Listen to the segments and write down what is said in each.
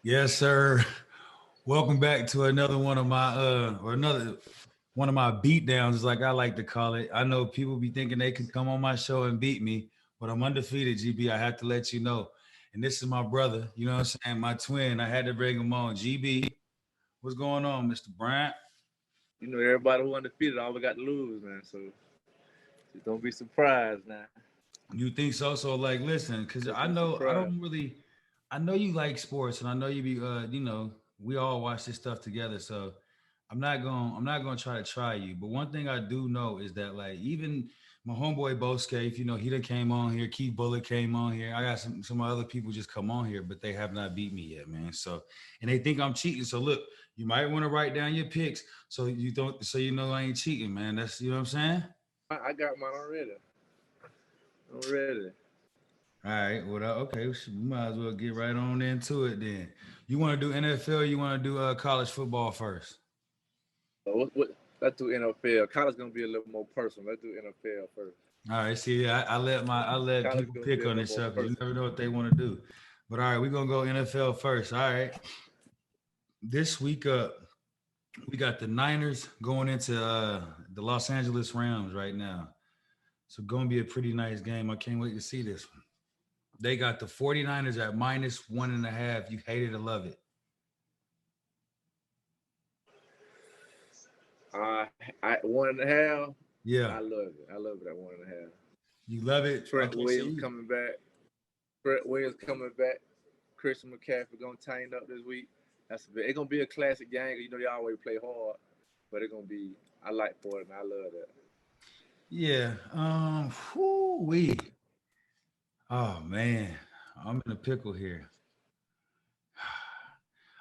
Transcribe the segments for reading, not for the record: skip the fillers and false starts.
Yes, sir. Welcome back to another one of my or another one of my beat downs, like I like to call it. I know people be thinking they can come on my show and beat me, but I'm undefeated, GB. I have to let you know. And this is my brother, you know what I'm saying? My twin. I had to bring him on. GB, what's going on, Mr. Bryant? Everybody who undefeated all we got to lose, man. So just don't be surprised now. You think so? So like listen, Don't cause be I know I surprised. don't really I know you like sports and I know you be we all watch this stuff together. So I'm not gonna try you. But one thing I do know is that like even my homeboy Boske, he done came on here, Keith Bullet came on here. I got some other people just come on here, but they have not beat me yet, man. So and they think I'm cheating. So look, you might want to write down your picks so you know I ain't cheating, man. That's you know what I'm saying? I got mine already. I'm ready. All right. Well, okay. We might as well get right on into it then. You want to do NFL? You want to do college football first? What? Let's do NFL. College gonna be a little more personal. Let's do NFL first. All right. See, I let College people gonna be pick a on little this more stuff because you personal. never know what they want to do. But all right, we're gonna go NFL first. All right. This week up, we got the Niners going into the Los Angeles Rams right now. So gonna be a pretty nice game. I can't wait to see this one. They got the 49ers at -1.5. You hate it or love it. I 1.5. Yeah. I love it. I love it at 1.5. You love it. Trent Okay, so Williams you coming back. Trent Williams coming back. Christian McCaffrey gonna tighten up this week. It's gonna be a classic game. They always play hard, but it's gonna be. I like for it, and I love that. Yeah. We. Oh man, I'm in a pickle here.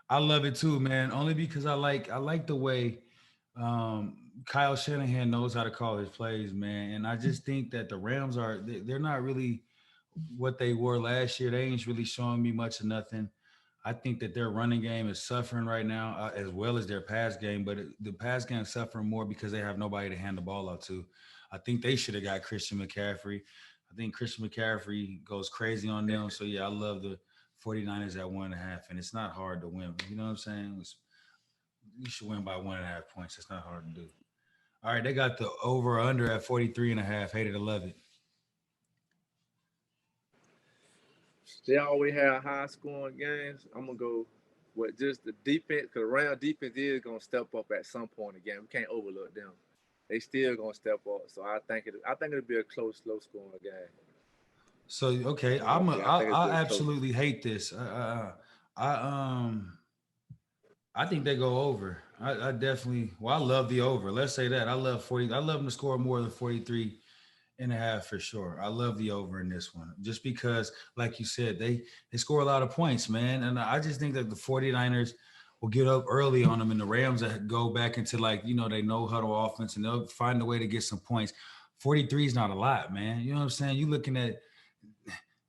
I love it too, man. Only because I like the way Kyle Shanahan knows how to call his plays, man. And I just think that the Rams they're not really what they were last year. They ain't really showing me much of nothing. I think that their running game is suffering right now, as well as their pass game. But the pass game is suffering more because they have nobody to hand the ball out to. I think they should have got Christian McCaffrey. I think Christian McCaffrey goes crazy on them. So yeah, I love the 49ers at 1.5, and it's not hard to win. You know what I'm saying? You should win by 1.5 points. It's not hard to do. All right, they got the over under at 43.5. Hated to love it. They always have high scoring games. I'm gonna go with just the defense because round defense is gonna step up at some point in the game. We can't overlook them. They still gonna step up. So I think it'll be a close, low scoring game. So okay, I ain't gonna I think it'll be I close. absolutely hate this. I I think they go over. I definitely. Well, I love the over. Let's say that I love 40. I love them to score more than 43.5 for sure. I love the over in this one just because, like you said, they score a lot of points, man. And I just think that the 49ers will get up early on them, and the Rams that go back into like they know huddle offense, and they'll find a way to get some points. 43 is not a lot, man. You know what I'm saying? You looking at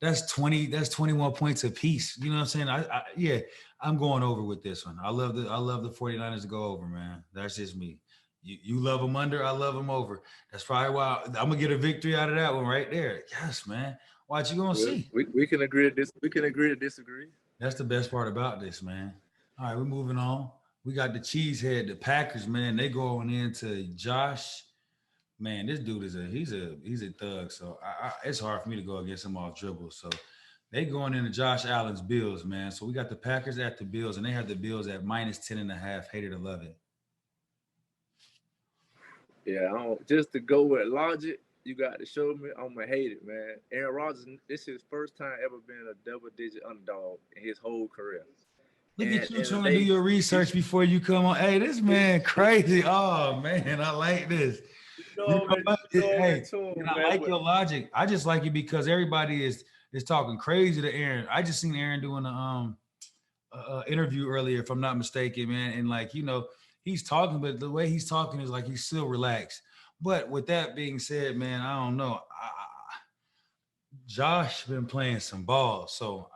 that's 21 points apiece. You know what I'm saying? Yeah, I'm going over with this one. I love the 49ers to go over, man. That's just me. You love them under, I love them over. That's probably why I'm gonna get a victory out of that one right there. Yes, man. Watch you gonna Well, see. we can agree to this. We can agree to disagree. That's the best part about this, man. All right, we're moving on. We got the cheesehead, the Packers, man. They going into Josh. Man, this dude he's a thug. So it's hard for me to go against him off dribble. So they going into Josh Allen's Bills, man. So we got the Packers at the Bills, and they have the Bills at -10.5. Hated to love it. Yeah, just to go with logic, you got to show me. I'm gonna hate it, man. Aaron Rodgers, this is his first time ever being a double-digit underdog in his whole career. Look at you And trying to do they, your he, research before you come on. Hey, this man crazy. Oh man, I like this. You know what? I'm in Hey, tune, and I man. like your logic. I just like it because everybody is talking crazy to Aaron. I just seen Aaron doing a interview earlier, if I'm not mistaken, man. And like he's talking, but the way he's talking is like he's still relaxed. But with that being said, man, I don't know. Josh been playing some ball, so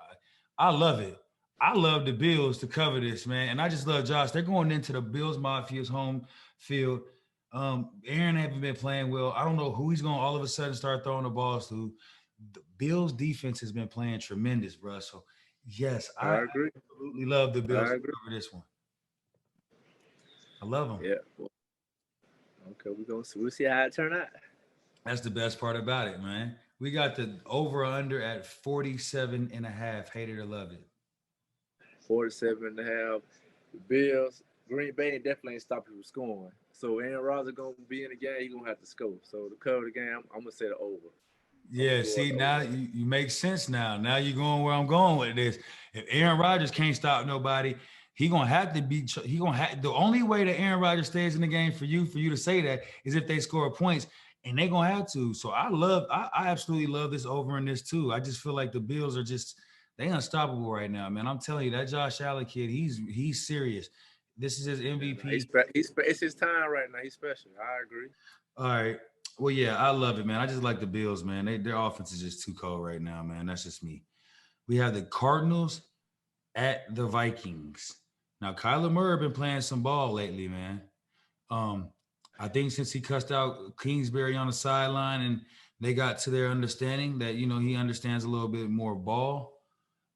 I love it. I love the Bills to cover this, man, and I just love Josh. They're going into the Bills Mafia's home field. Aaron haven't been playing well. I don't know who he's going to all of a sudden start throwing the balls to. The Bills defense has been playing tremendous, bro. So Yes, I I agree. absolutely love the Bills I to agree. cover this one. I love them. Yeah. Well, okay, we'll see how it turn out. That's the best part about it, man. We got the over under at 47 and a half. Hate it or love it. 47 and a half. The Bills, Green Bay definitely ain't stopping you from scoring. So Aaron Rodgers gonna be in the game. He gonna have to score. So to cover the game, I'm gonna say the over. I'm gonna Yeah, go with see, the now over. you make sense now. Now you're going where I'm going with this. If Aaron Rodgers can't stop nobody, he gonna have to be. He gonna have the only way that Aaron Rodgers stays in the game for you to say that is if they score points, and they gonna have to. So I absolutely love this over in this too. I just feel like the Bills are just they unstoppable right now, man. I'm telling you that Josh Allen kid, he's serious. This is his Yeah, nah, MVP. it's his time right now. He's special. I agree. All right. Well, yeah, I love it, man. I just like the Bills, man. Their offense is just too cold right now, man. That's just me. We have the Cardinals at the Vikings. Now, Kyler Murray been playing some ball lately, man. Um, I think since he cussed out Kingsbury on the sideline and they got to their understanding that he understands a little bit more ball.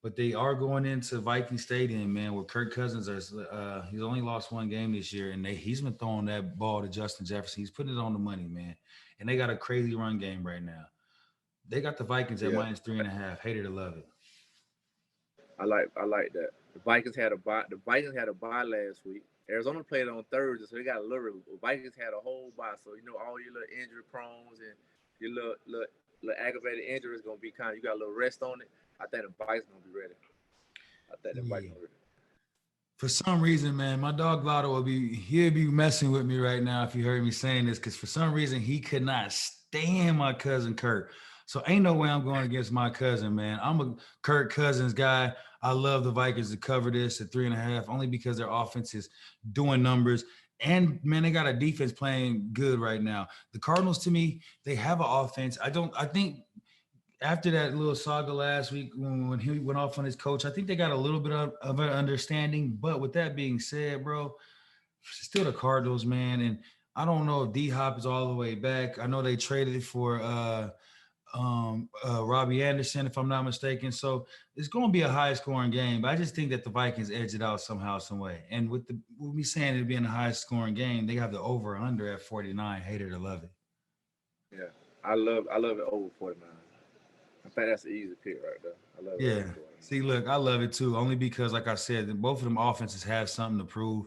But they are going into Viking Stadium, man, where Kirk Cousins he's only lost one game this year, and he's been throwing that ball to Justin Jefferson. He's putting it on the money, man. And they got a crazy run game right now. They got the Vikings at Yeah, minus 3.5. Hate it or love it. I like that. The Vikings had a bye. The Vikings had a bye last week. Arizona played on Thursday, so they got a little. The Vikings had a whole bye, so all your little injury prones and your little aggravated injuries gonna be kind of. You got a little rest on it. I think the Vikings gonna be ready. I think the Vikings Yeah. gonna be ready. For some reason, man, my dog Votto he'll be messing with me right now if he heard me saying this, because for some reason he could not stand my cousin Kirk. So ain't no way I'm going against my cousin, man. I'm a Kirk Cousins guy. I love the Vikings to cover this at 3.5, only because their offense is doing numbers. And man, they got a defense playing good right now. The Cardinals, to me, they have an offense. I think after that little saga last week when he went off on his coach, I think they got a little bit of an understanding. But with that being said, bro, still the Cardinals, man. And I don't know if D Hop is all the way back. I know they traded for Robbie Anderson, if I'm not mistaken. So it's going to be a high scoring game. But I just think that the Vikings edge it out somehow, some way. And with me saying it being a high scoring game, they have the over under at 49. Hate it or love it. Yeah, I love it over 49. I think that's an easy pick right there. I love it over Yeah. 49. See, look, I love it too, only because, like I said, both of them offenses have something to prove.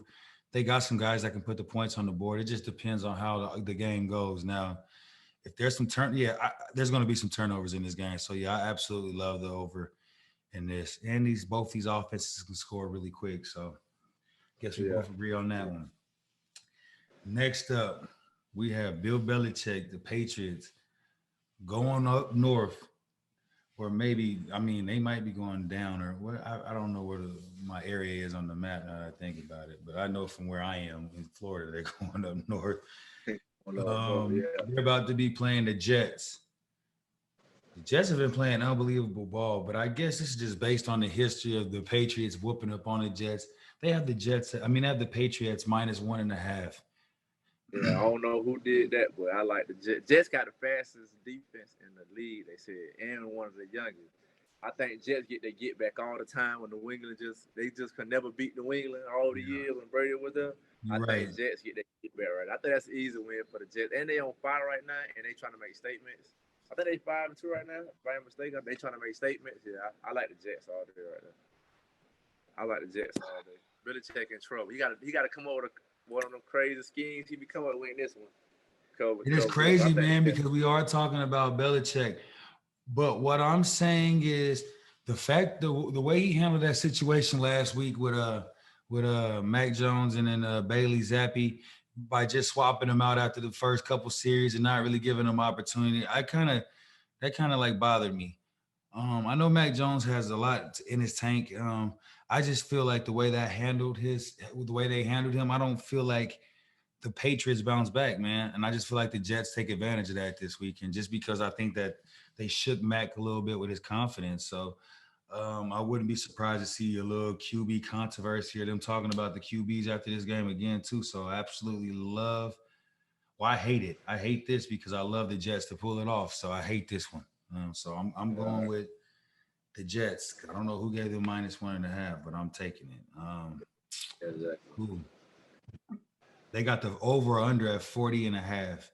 They got some guys that can put the points on the board. It just depends on how the game goes. Now, if there's there's going to be some turnovers in this game. So yeah, I absolutely love the over in this. And both these offenses can score really quick. So guess we Yeah, both agree on that yeah. one. Next up, we have Bill Belichick, the Patriots, going up north, or maybe they might be going down, or what? I don't know where my area is on the map now that I think about it, but I know from where I am in Florida, they're going up north. No, yeah, They're about to be playing the Jets. The Jets have been playing unbelievable ball, but I guess this is just based on the history of the Patriots whooping up on the Jets. They have the Jets. They have the Patriots minus 1.5. yeah. I don't know who did that, but I like the Jets. Jets got the fastest defense in the league. They said, and one of the youngest. I think Jets get back all the time when New England just could never beat New England all the Yeah, years when Brady was there. I you're right. think Jets get back right. I think that's an easy win for the Jets, and they on fire right now, and they trying to make statements. I think they 5-2 right now. If I'm mistaken, they trying to make statements. Yeah, I like the Jets all day right there. I like the Jets all day. Billy Check in trouble. He got to come over to one of them crazy schemes. He be coming up with this one. It is Cover it. But I crazy, think man, the because we are talking about Belichick. But what I'm saying is the way he handled that situation last week with Mac Jones and then Bailey Zappi by just swapping them out after the first couple series and not really giving them opportunity. That kind of like bothered me. I know Mac Jones has a lot in his tank. I just feel like the way they handled him, I don't feel like the Patriots bounce back, man. And I just feel like the Jets take advantage of that this weekend, just because I think that they shook Mac a little bit with his confidence. So I wouldn't be surprised to see a little QB controversy or them talking about the QBs after this game again, too. So I absolutely love. Well, I hate it. I hate this because I love the Jets to pull it off. So I hate this one. So I'm yeah, going with the Jets. I don't know who gave them -1.5, but I'm taking it. Exactly. Who they got the over or under at 40.5.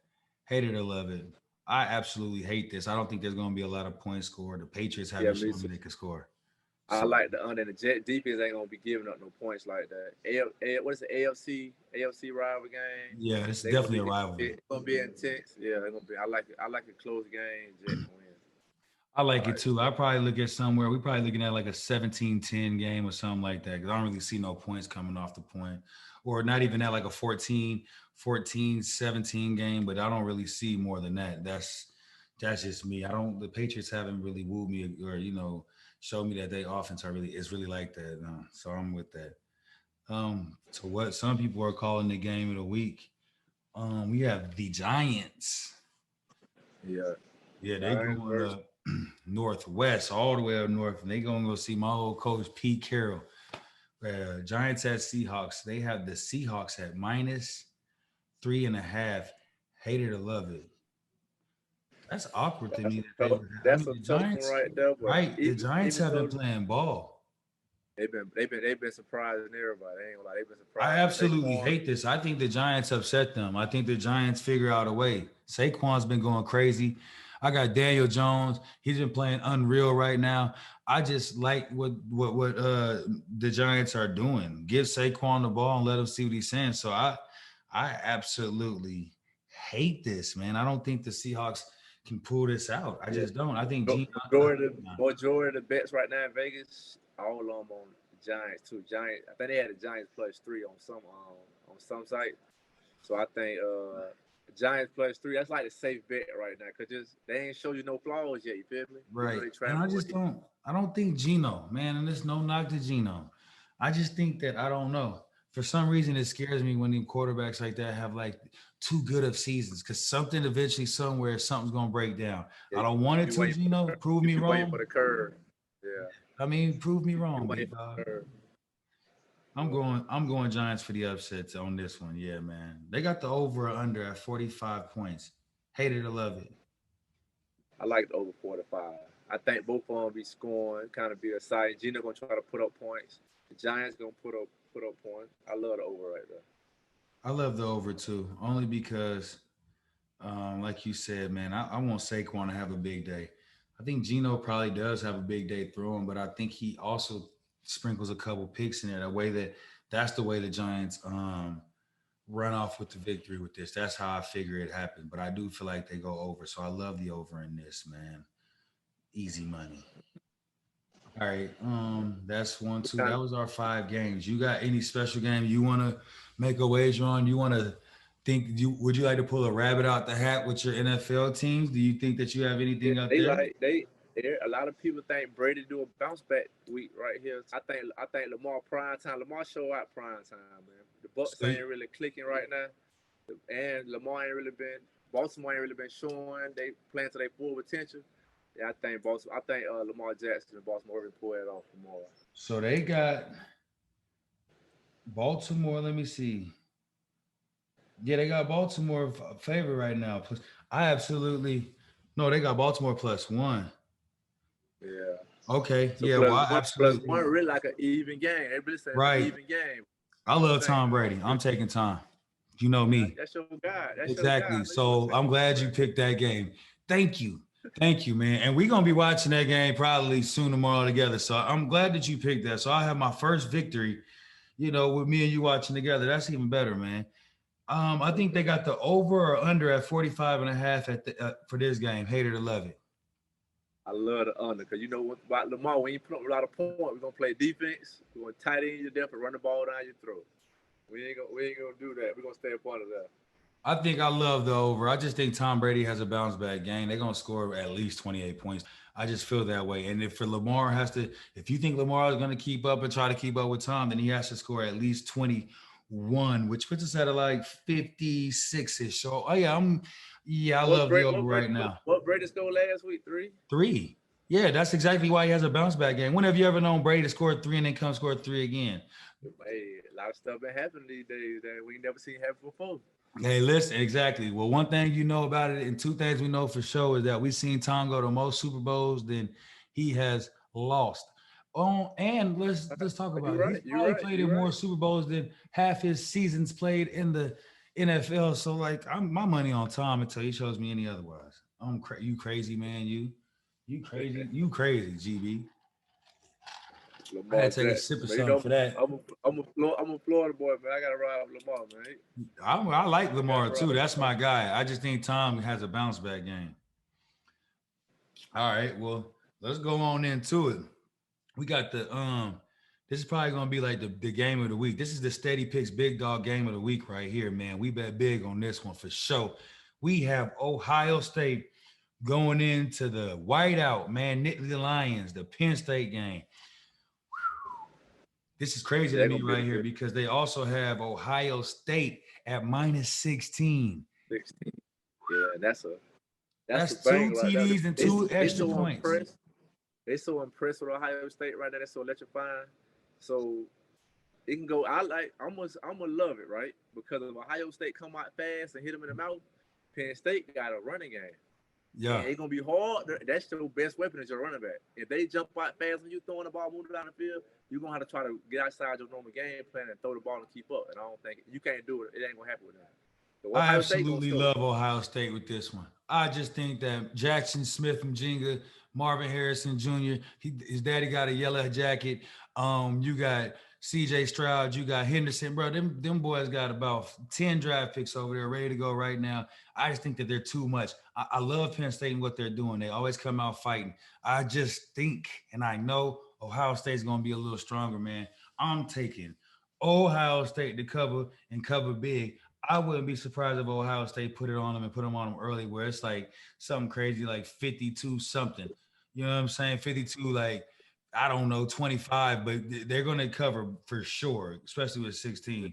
Hate it or love it. I absolutely hate this. I don't think there's going to be a lot of points scored. The Patriots Yeah, haven't me shown me too. they can score. I So like the under. The Jet defense ain't gonna be giving up no points like that. What is the AFC rival game? yeah, it's They're gonna definitely be a rivalry. it's gonna be intense. Yeah, they're gonna be. I like it. I like a close game. Jets win. I I like it like too. I that. probably look at somewhere. We probably looking at like a 17-10 game or something like that. Because I don't really see no points coming off the point. Or not even at like a 14-17 game, but I don't really see more than that. That's just me. I don't the Patriots haven't really wooed me or showed me that they offense are really is really like that. So I'm with that. To what some people are calling the game of the week. We have the Giants. Yeah, Yeah, they Giants going versus. up northwest, all the way up north, and they gonna go see my old coach Pete Carroll. Giants at Seahawks. They have the Seahawks at -3.5. Hate it or love it. That's awkward to me that they would. I That's mean, a the tough one Giants, right there. But right? The Giants even have been though playing ball. they've been surprising everybody. I ain't gonna lie, they've been I surprising absolutely Saquon. hate this. I think the Giants upset them. I think the Giants figure out a way. Saquon's been going crazy. I got Daniel Jones. He's been playing unreal right now. I just like what the Giants are doing. Give Saquon the ball and let him see what he's saying. So I absolutely hate this, man. I don't think the Seahawks can pull this out. I Yeah, just don't. I think majority of the bets right now in Vegas, all of them on the Giants too. Giants, I think they had the Giants +3 on some site. So I think Giants +3. That's like a safe bet right now because just they ain't show you no flaws yet. You feel me? Even though right. they And trying I to just win. don't I don't think Gino, man, and there's no knock to Gino. I just think that I don't know. For some reason it scares me when the quarterbacks like that have like too good of seasons because something eventually somewhere something's gonna break down. Yeah, I don't want you it be to, waiting for the Gino. curve. Prove You me be waiting wrong. for the curve. Yeah, I mean, prove me you be wrong, waiting big for dog. the curve. I'm going Giants for the upsets on this one. Yeah, man. They got the over or under at 45 points. Hate it or love it. I like the over 45. I think both of them be scoring, kind of be a side. Gino gonna try to put up points. The Giants gonna put up points. I love the over right there. I love the over too, only because like you said, man, I want Saquon to have a big day. I think Gino probably does have a big day throwing, but I think he also sprinkles a couple picks in there. That's the way the Giants run off with the victory with this. That's how I figure it happened. But I do feel like they go over. So I love the over in this, man. Easy money. All right. That's one, What two. kind That was our 5 games. You got any special game you want to make a wager on? You want to would you like to pull a rabbit out the hat with your NFL teams? Do you think that you have Yeah, anything out they there? like they. A lot of people think Brady do a bounce back week right here. I think Lamar prime time. Lamar show out prime time, man. The Bucks So ain't really clicking right now, and Lamar ain't really been. Baltimore ain't really been showing they playing to their full potential. Yeah, I think Baltimore. I think Lamar Jackson and Baltimore will pull it off tomorrow. so they got Baltimore. Let me see. Yeah, they got Baltimore favorite right now. Plus, I absolutely no. They got Baltimore +1. Yeah. Okay. So Yeah. Well, plus I one, plus one, absolutely really like an even game. Everybody say it's an right. even game. I What you love think? Tom Brady. I'm taking Tom. You know me. That's your guy. That's your guy. I Exactly. know you gonna So take I'm Tom glad you Brady. picked that game. Thank you. Thank you, man. And we're gonna be watching that game probably soon tomorrow together. So I'm glad that you picked that. So I have my first victory, with me and you watching together. That's even better, man. I think they got the over or under at 45.5 for this game. Hate it or love it. I love the under because you know what about Lamar. When you put up a lot of points, we're gonna play defense. We're gonna tight end your depth and run the ball down your throat. We ain't gonna do that. We're gonna stay up under that. I think I love the over. I just think Tom Brady has a bounce back game. They're gonna score at least 28 points. I just feel that way. And if for Lamar has to, if you think Lamar is gonna keep up and try to keep up with Tom, then he has to score at least 21, which puts us at like 56-ish. So yeah, I What love the Brady? over right now. What Brady scored last week? 3. 3. Yeah, that's exactly why he has a bounce back game. When have you ever known Brady to score 3 and then come score 3 again? Hey, a lot of stuff been happening these days that we never seen happen before. Hey, listen, exactly. Well, one thing you know about it, and two things we know for sure is that we've seen Tom go to most Super Bowls than he has lost. And let's talk You about it. He's right. You probably right. played in You more right. Super Bowls than half his seasons played in the NFL. So like, I'm my money on Tom until he shows me any otherwise. You crazy man, you crazy GB. I Lamar had to take a Jackson, sip of man. You something know, for that. I'm a Florida boy, man. I gotta ride with Lamar, man. I like I gotta Lamar ride too. with That's Lamar. my guy. I just think Tom has a bounce back game. All right, well, let's go on into it. We got the this is probably gonna be like the game of the week. This is the Steady Picks Big Dog game of the week right here, man. We bet big on this one for sure. We have Ohio State going into the whiteout, man. Nittany Lions, the Penn State game. This is crazy to They're me gonna be right a here good because they also have Ohio State at minus 16. 16. Yeah, that's a That's two bang right there. TDs and two They extra so points. impressed. They so impressed with Ohio State right now. They're so electrifying. So it can go. I'm gonna love it, right? Because if Ohio State come out fast and hit them in the mouth, Penn State got a running game. And Yeah, it's gonna be hard. That's your best weapon is your running back. If they jump out fast when you throwing the ball, moving down the field, you're gonna have to try to get outside your normal game plan and throw the ball and keep up. And I don't think you can't do it. It ain't gonna happen with that. So I Ohio State gonna absolutely score. love Ohio State with this one. I just think that Jackson Smith from Jenga, Marvin Harrison Jr., his daddy got a yellow jacket. You got CJ Stroud, you got Henderson, bro. Them boys got about 10 draft picks over there ready to go right now. I just think that they're too much. I love Penn State and what they're doing. They always come out fighting. I just think, and I know Ohio State's gonna be a little stronger, man. I'm taking Ohio State to cover and cover big. I wouldn't be surprised if Ohio State put it on them and put them on them early, where it's like something crazy like 52 something. You know what I'm saying? 52, like, I don't know, 25, but they're going to cover for sure, especially with 16.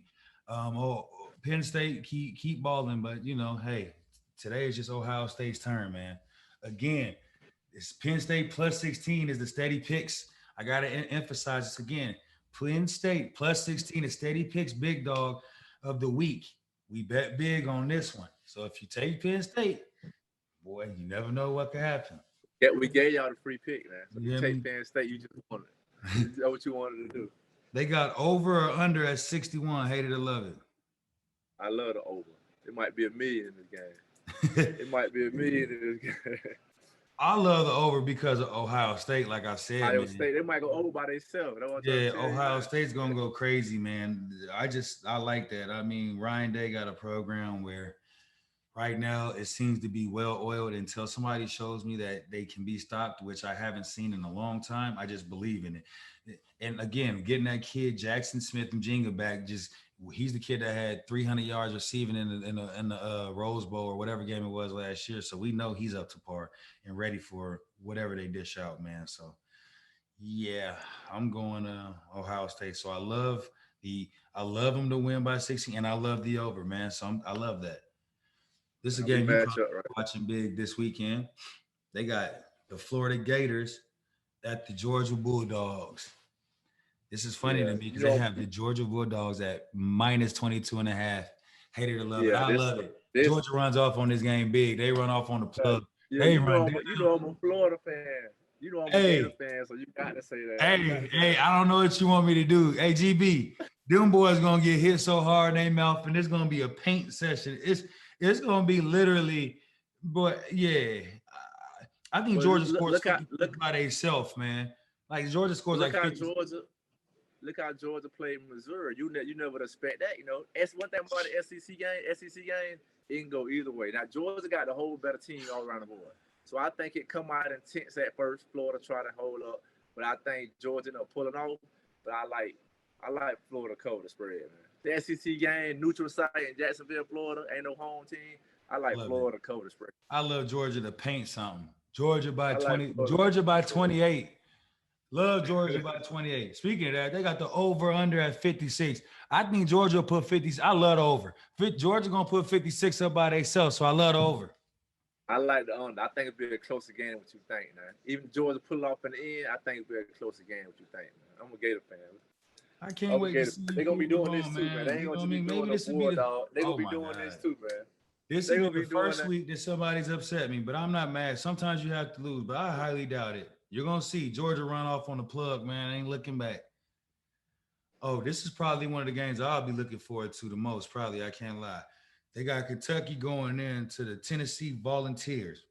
Penn State keep balling, but hey, today is just Ohio State's turn, man. Again, it's Penn State plus 16 is the steady picks. I got to emphasize this again. Penn State plus 16 is steady picks big dog of the week. We bet big on this one. So if you take Penn State, boy, you never know what could happen. Yeah, we gave y'all the free pick, man. So if You you hear take me? Penn State, you just want it. That's what you wanted to do. They got over or under at 61. Hated to love I love the over. It might be a million in this game. it. It might be a million in this game. I love the over because of Ohio State, like I said, Ohio man. State, they might go over by themselves. That's what I'm trying Yeah, to tell you Ohio now. State's gonna go crazy, man. I like that. I mean, Ryan Day got a program where right now it seems to be well oiled until somebody shows me that they can be stopped, which I haven't seen in a long time. I just believe in it. And again, getting that kid Jackson Smith and Jenga back, just he's the kid that had 300 yards receiving in the Rose Bowl or whatever game it was last year. So we know he's up to par and ready for whatever they dish out, man. So yeah, I'm going Ohio State. So I love them to win by 16, and I love the over, man. So I love that. This is a How we game you match probably up right watching big this weekend. They got the Florida Gators at the Georgia Bulldogs. This is funny Yeah, to me because you they know, have the Georgia Bulldogs at minus 22 and a half. Hated to love it. yeah, I love it. this, Georgia runs off on this game big. They run off on the uh, plug. yeah, They run down. I'm a Florida fan. You know, I'm a Gator Hey, fan, so you got to say that. You got to say hey, that. I don't know what you want me to do. Hey, GB, them boys gonna get hit so hard in their mouth, and it's gonna be a paint session. It's gonna be literally, but yeah. I think But Georgia scores look 50 by themselves, man. Like Georgia scores like look how 50. Georgia played Missouri. You never expect that. You know, that's one thing about the SEC game, it can go either way. Now Georgia got the whole better team all around the board. So I think it come out intense at first. Florida try to hold up, but I think Georgia ended up pulling off. But I like Florida cover the spread, man. The SEC game, neutral site in Jacksonville, Florida, ain't no home team. I like Love it. Florida cover the spread. I love Georgia to paint something. Georgia by I like 20, Florida Georgia by cover 28. Love Georgia by 28. Speaking of that, they got the over under at 56. I think Georgia will put 50. I love the over. Georgia gonna put 56 up by themselves, so I love the over. I like the under. I think it'll be a closer game than what you think, man. Even Georgia pull off in the end, I think it'll be a closer game than what you think, man. I'm a Gator fan. I can't I'm a wait to Gator. see you They're gonna be prove me doing this wrong, too, man. They man. ain't You know gonna what I just be mean? Maybe doing no this will be the bulldog. They're gonna oh be my doing god. this too, man. This They're will be gonna the be doing first that. week that somebody's upset me, but I'm not mad. Sometimes you have to lose, but I highly doubt it. You're gonna see Georgia run off on the plug, man. Ain't looking back. Oh, this is probably one of the games I'll be looking forward to the most. Probably, I can't lie. They got Kentucky going into the Tennessee Volunteers.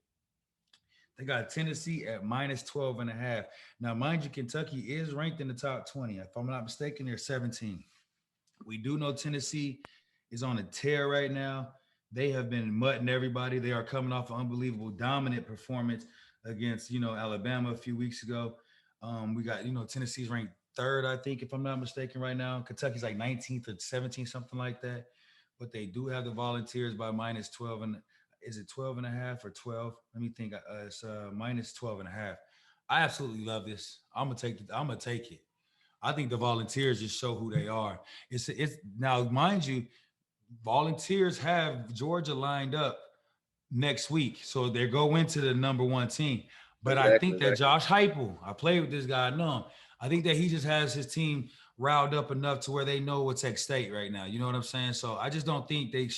They got Tennessee at minus 12 and a half. Now, mind you, Kentucky is ranked in the top 20. If I'm not mistaken, they're 17. We do know Tennessee is on a tear right now. They have been mutting everybody. They are coming off an unbelievable dominant performance against, Alabama a few weeks ago. We got, Tennessee's ranked third, I think, if I'm not mistaken, right now. Kentucky's like 19th or 17th, something like that. But they do have the Volunteers by minus 12. And is it 12 and a half or 12? Let me think. It's minus 12 and a half. I absolutely love this. I'm gonna take it. I think the Volunteers just show who they are. It's now, mind you, Volunteers have Georgia lined up next week, so they go into the number one team. But I Exactly, think that exactly. Josh Heupel, I played with this guy, I know him. I think that he just has his team riled up enough to where they know what's at stake right now. You know what I'm saying? So I just don't think they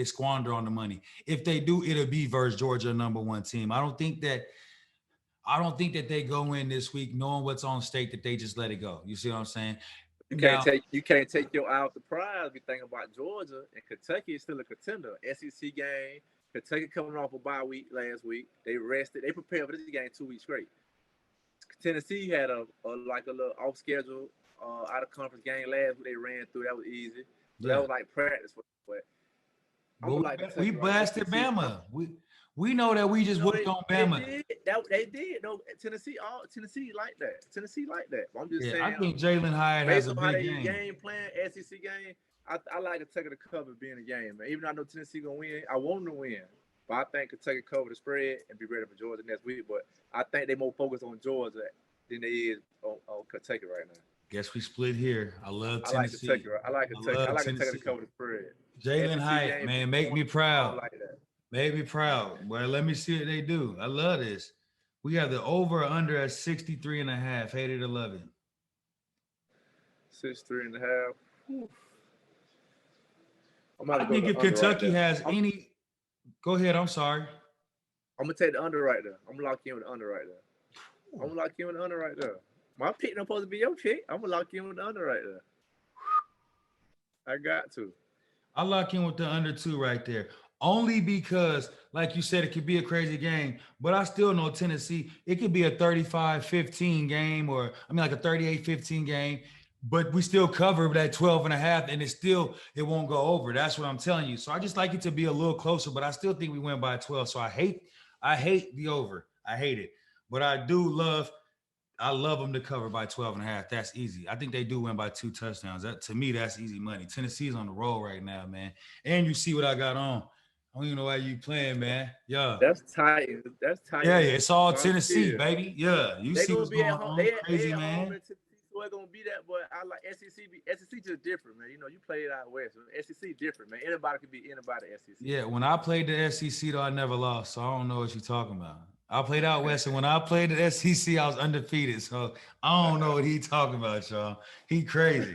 squander on the money. If they do, it'll be versus Georgia number one team. I don't think that they go in this week knowing what's on stake that they just let it go. You see what I'm saying? Now, You can't take your eye off the prize. We think about Georgia and Kentucky is still a contender. SEC game. Kentucky coming off a bye week last week. They rested. They prepared for this game 2 weeks straight. Tennessee had a little off schedule out of conference game last week. They ran through. That was easy. So that yeah. was like practice for. But I'm But gonna we, like we Kentucky right now. blasted SEC. Bama. We know that we just No, whooped on they Bama. did. They did. No, Tennessee like that. Tennessee like that. But I'm just Yeah, I saying, think Jalen Hyatt has based a on how big they game. game plan, SEC game, I like Kentucky to cover being a game, man. Even though I know Tennessee gonna win, I want them to win. But I think Kentucky cover the spread and be ready for Georgia next week. But I think they more focused on Georgia than they is on Kentucky right now. Guess we split here. I love I like Kentucky. Tennessee. Right? I like I Kentucky. I love like Kentucky to Tennessee. cover the spread. Jalen SEC Hyatt, game, man, make me I don't proud. like that. Make me proud. Well, let me see what they do. I love this. We have the over under at 63 and a half. Hate it or love it. 6 3.5. I'm about to I go think to if the under right Kentucky there. has any, go ahead. I'm sorry. I'm gonna take the under right there. I'm gonna lock in with the under right there. I'm gonna lock in with the under right there. My pick not supposed to be your pick. I'm gonna lock in with the under right there. I got to. I lock in with the under two right there. Only because, like you said, it could be a crazy game, but I still know Tennessee, it could be a 35-15 game, or I mean like a 38-15 game, but we still cover that 12 and a half, and it won't go over. That's what I'm telling you. So I just like it to be a little closer, but I still think we win by 12. So I hate the over. I hate it. But I love them to cover by 12 and a half. That's easy. I think they do win by 2 touchdowns. That, to me, that's easy money. Tennessee's on the roll right now, man. And you see what I got on. I don't even know why you playing, man. Yeah. That's Titans. That's Yeah, Titans. yeah. It's all Tennessee, Volunteers. baby. Yeah. You They see gonna what's be at going home. on. They Crazy, at home man. in Tennessee, so it's gonna be that. But I like SEC. SEC just different, man. You know, you play it out west. SEC different, man. Anybody can be anybody. SEC. Yeah, when I played the SEC, though, I never lost. So I don't know what you're talking about. I played out west, and when I played the SEC, I was undefeated. So I don't know what he talking about, y'all. He crazy.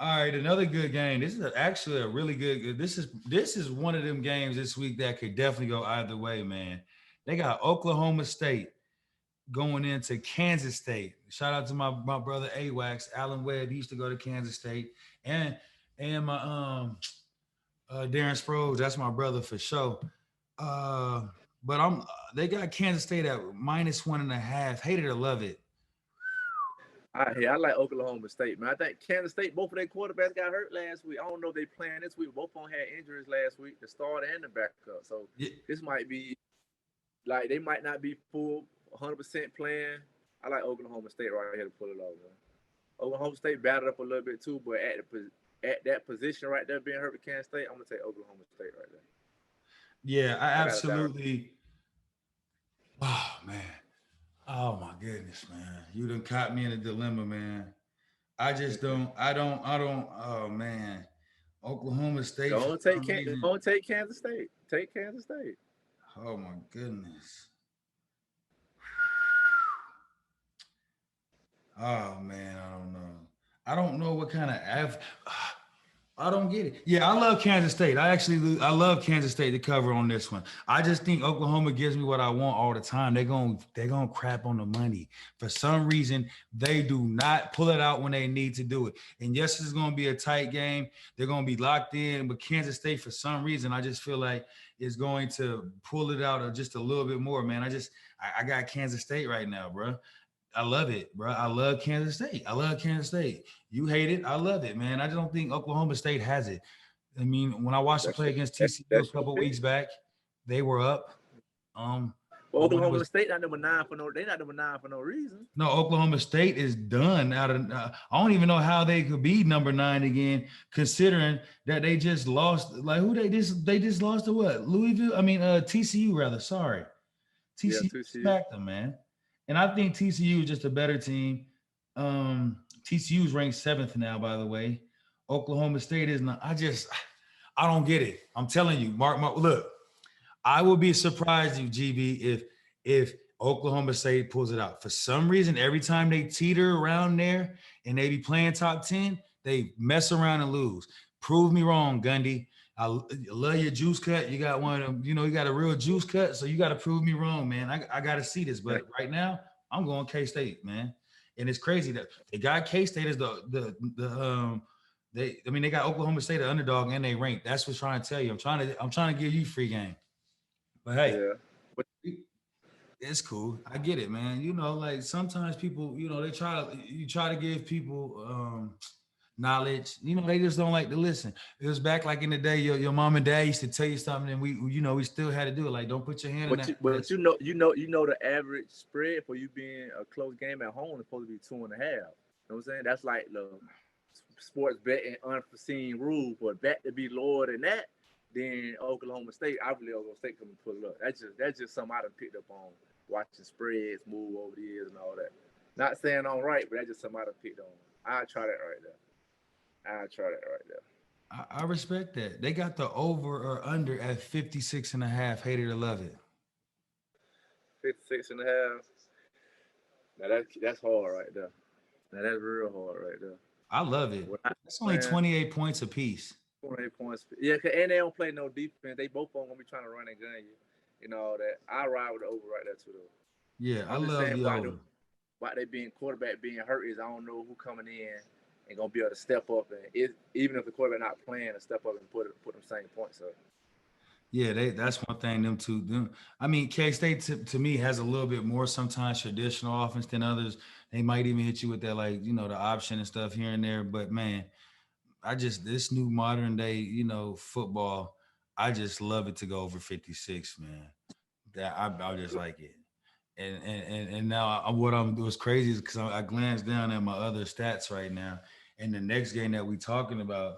All right, another good game. This is actually a really good. This is one of them games this week that could definitely go either way, man. They got Oklahoma State going into Kansas State. Shout out to my brother AWAX, Alan Webb. He used to go to Kansas State, and my Darren Sproles. That's my brother for sure. Uh, but they got Kansas State at minus 1.5. Hate it or love it. I like Oklahoma State, man. I think Kansas State, both of their quarterbacks got hurt last week. I don't know if they playing this week. Both of them had injuries last week, the starter and the backup. So Yeah, this might be like they might not be full 100% playing. I like Oklahoma State right here to pull it off, man. Oklahoma State battled up a little bit too, but at that position right there, being hurt with Kansas State, I'm gonna take Oklahoma State right there. yeah, I I got a down. absolutely. Oh man. Oh my goodness, man. You done caught me in a dilemma, man. Oh man. Oklahoma State for some reason. Don't take Kansas State. Take Kansas State. Oh my goodness. Oh man, I don't know. I don't know what kind of I don't get it. Yeah, I love Kansas State. I love Kansas State to cover on this one. I just think Oklahoma gives me what I want all the time. They're gonna crap on the money. For some reason, they do not pull it out when they need to do it. And yes, it's gonna be a tight game. They're gonna be locked in, but Kansas State, for some reason, I just feel like is going to pull it out just a little bit more, man. I got Kansas State right now, bro. I love it, bro. I love Kansas State. I love Kansas State. You hate it. I love it, man. I just don't think Oklahoma State has it. I mean, when I watched them That's play against that, TCU a that's your couple pick. weeks back, they were up. Um, Well, but when it Oklahoma was State not number 9 for no. They not number 9 for no reason. no Oklahoma State is done out of. I don't even know how they could be number 9 again, considering that they just lost. Like who they just lost to what Louisville? I mean, TCU rather. Sorry, Yeah, TCU 2 smacked them, man. And I think TCU is just a better team. TCU's ranked 7th now, by the way. Oklahoma State is not. I don't get it. I'm telling you, Mark, look, I will be surprised if GB if Oklahoma State pulls it out. For some reason, every time they teeter around there and they be playing top 10, they mess around and lose. Prove me wrong, Gundy. I love your juice cut. You got one of them, you got a real juice cut. So you got to prove me wrong, man. I got to see this. But right now, I'm going K-State, man. And it's crazy that they got K-State as they got Oklahoma State the underdog and they ranked. That's what's trying to tell you. I'm trying to give you free game. But hey, Yeah. But it's cool. I get it, man. Like sometimes people, you try to give people knowledge. They just don't like to listen. It was back like in the day, your mom and dad used to tell you something, and we still had to do it. Like, don't put your hand in but that. you, but you know the average spread for you being a close game at home is supposed to be 2.5. You know what I'm saying? That's like the sports betting unforeseen rule. For bet to be lower than that, then Oklahoma State, I believe Oklahoma State can pull it up. That's just something I done picked up on watching spreads move over the years and all that. Not saying I'm right, but that's just something I done picked on. I'll try that right there. I'll try that right there. I respect that. They got the over or under at 56 and a half. Hate it or love it. 56 and a half. Now that's hard right there. Now that's real hard right there. I love it. When I, That's only man, 28 points apiece. 28 points. Yeah, and they don't play no defense. They both of them gonna be trying to run and gun you. You know all that. I ride with the over right there too though. Yeah, I I'm just love saying the over. why they being quarterback being hurt is I don't know who coming in and gonna be able to step up and even if the quarterback not playing to step up and put them same points up. Yeah, that's one thing. I mean, K State to me has a little bit more sometimes traditional offense than others. They might even hit you with that, like the option and stuff here and there. But man, this new modern day, football. I just love it to go over 56, man. I just like it. And now what I'm doing is crazy is because I glanced down at my other stats right now, and the next game that we talking about,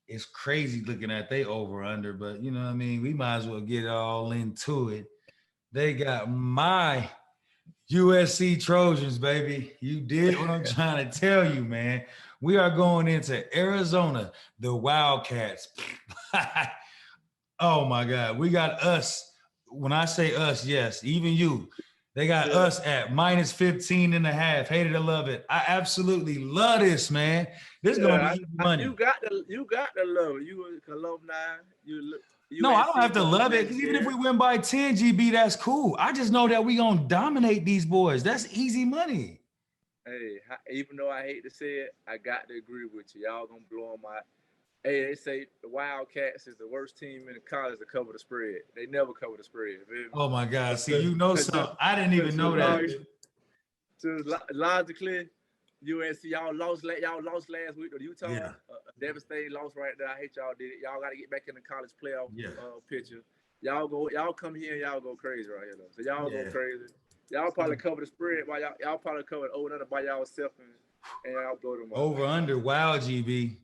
it's crazy looking at they over under, but you know what I mean. We might as well get all into it. They got my USC Trojans, baby. You did what I'm trying to tell you, man. We are going into Arizona, the Wildcats. Oh my God. We got us. When I say us, yes, even you. They got Yeah. us at minus 15 and a half. Hate it or love it. I absolutely love this, man. This is gonna be Yeah, easy money. you got to love it. You alumni, you No, I don't USC have to born love and it because even if we scared. win by 10 GB, that's cool. I just know that we gonna dominate these boys. That's easy money. Hey, even though I hate to say it, I got to agree with you. Y'all gonna blow them out. Hey, they say the Wildcats is the worst team in the college to cover the spread. They never cover the spread. Oh my God. See, Just, you know just, something. I didn't even know that. just logically, USC y'all lost last week to Utah. Yeah. Devastating loss right there. I hate y'all did it. Y'all got to get back in the college playoff Yeah. picture. Y'all come here and y'all go crazy right here though. So y'all go Yeah. crazy. Y'all probably cover the spread by y'all probably covered over under by y'allself and y'all blow them up. Over under. Wow, GB.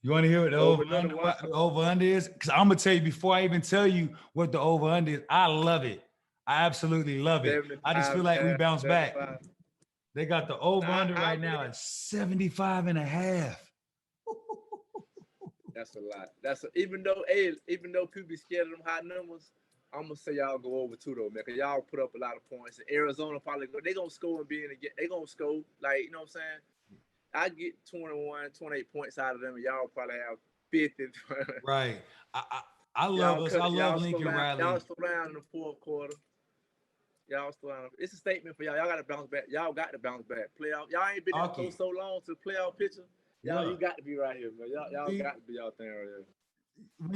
You want to hear what the Over another one. over under is? Because I'm gonna tell you before I even tell you what the over under is. I love it. I absolutely love it. I just feel 75 like we and bounce back. 75. They got the over Now, under right now at 75 and a half. that's a lot. Even though people be scared of them high numbers, I'm gonna say y'all go over too though, man. Cause y'all put up a lot of points. And Arizona probably they gonna score and be in again. They gonna score like you know what I'm saying. I get 21, 28 points out of them, and y'all probably have 50. Right. I, I I love y'all us. I cut. love Lincoln Y'all Riley. slow down in the fourth quarter. Y'all slow down. It's a statement for y'all. Y'all got to bounce back. Y'all got to bounce back. Playoff. Y'all ain't been that close Hockey. so long to the playoff picture. Yeah. You got to be right here, man. Y'all We got to be out there right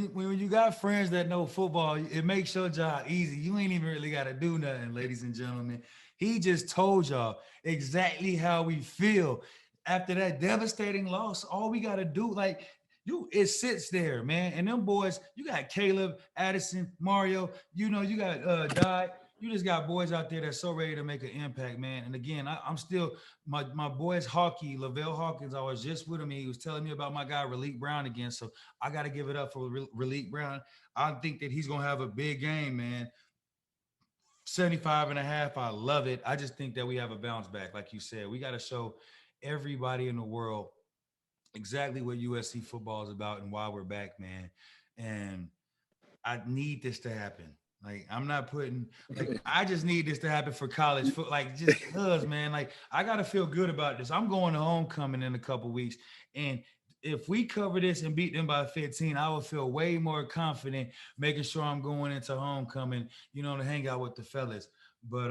here. when you got friends that know football, it makes your job easy. You ain't even really got to do nothing, ladies and gentlemen. He just told y'all exactly how we feel after that devastating loss. All we got to do, like, it sits there, man. And them boys, you got Caleb, Addison, Mario, you got Di. You just got boys out there that's so ready to make an impact, man. And again, I'm still my boys hockey, Lavelle Hawkins. I was just with him. He was telling me about my guy Raleek Brown again. So I got to give it up for Raleek Brown. I think that he's going to have a big game, man. 75 and a half. I love it. I just think that we have a bounce back. Like you said, we got to show everybody in the world exactly what USC football is about and why we're back, man. And I need this to happen. Like, I'm not putting, like, I just need this to happen for college foot, like, just cause, man. Like, I gotta feel good about this. I'm going to homecoming in a couple weeks, and if we cover this and beat them by 15, I will feel way more confident making sure I'm going into homecoming, to hang out with the fellas. But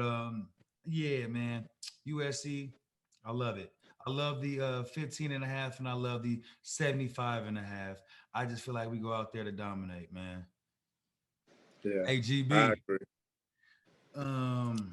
yeah, man, USC, I love it. I love the 15 and a half, and I love the 75 and a half. I just feel like we go out there to dominate, man. Yeah, I AGB. agree. Um,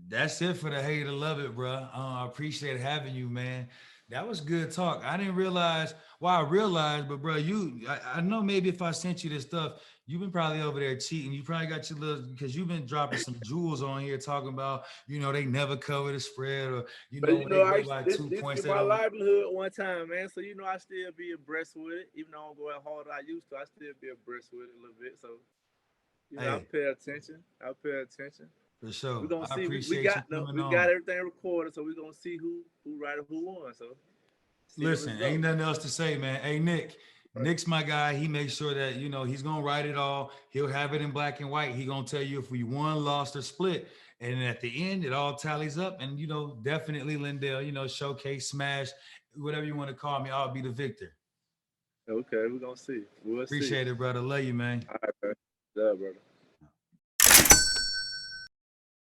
that's it for the hate to love it, bro. I appreciate having you, man. That was good talk. I didn't realize. Well, I realized, but bro, I know maybe if I sent you this stuff, you've been probably over there cheating. You probably got your little because you've been dropping some jewels on here talking about, they never cover the spread or But when they I go used by this two this points, be they my don't. livelihood one time, man. So I still be abreast with it, even though I don't go as hard as I used to. I still be abreast with it a little bit. So I Hey, pay attention. I pay attention. for We're sure. gonna I see. appreciate you coming We on. got everything recorded, so we're gonna see who right or who won. So see the Listen, ain't result. nothing else to say, man. Hey, Nick. Right. Nick's my guy. He makes sure that, he's going to write it all. He'll have it in black and white. He going to tell you if we won, lost, or split. And at the end, it all tallies up. And, definitely LenDale, showcase, smash, whatever you want to call me. I'll be the victor. Okay, we're gonna see. We'll see. Appreciate it, brother. Love you, man. All right, bro. Love, brother.